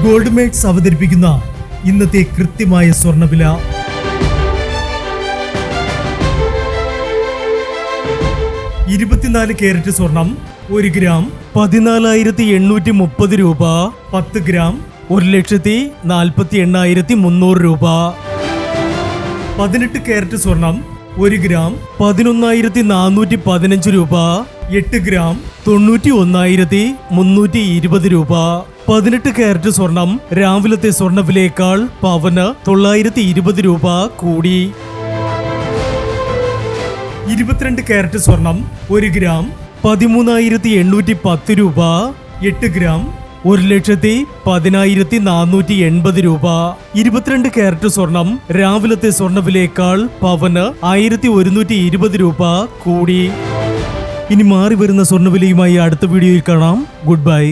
Gold makes അവതരിപ്പിക്കുന്ന ഇന്നത്തെ കൃത്യമായ സ്വർണ്ണവില. 24 കാരറ്റ് സ്വർണം 1 ഗ്രാം 14,830 രൂപ. 10 ഗ്രാം 1,48,300 രൂപ. 18 കാരറ്റ് സ്വർണം 1 ഗ്രാം 11,415 രൂപ. 8 ഗ്രാം 91,320 രൂപ. 18 കാരറ്റ് സ്വർണം രാവിലത്തെ സ്വർണ്ണവിലയേക്കാൾ പവന് 920 രൂപ കൂടി. 22 കാരറ്റ് സ്വർണം 1 ഗ്രാം 13,810 രൂപ. 8 ഗ്രാം 1,10,480 രൂപ. 22 കാരറ്റ് സ്വർണം രാവിലത്തെ സ്വർണ്ണവിലയേക്കാൾ പവന് 1,120 രൂപ കൂടി. ഇനി മാറി വരുന്ന സ്വർണ്ണവിലയുമായി അടുത്ത വീഡിയോയിൽ കാണാം. Good bye.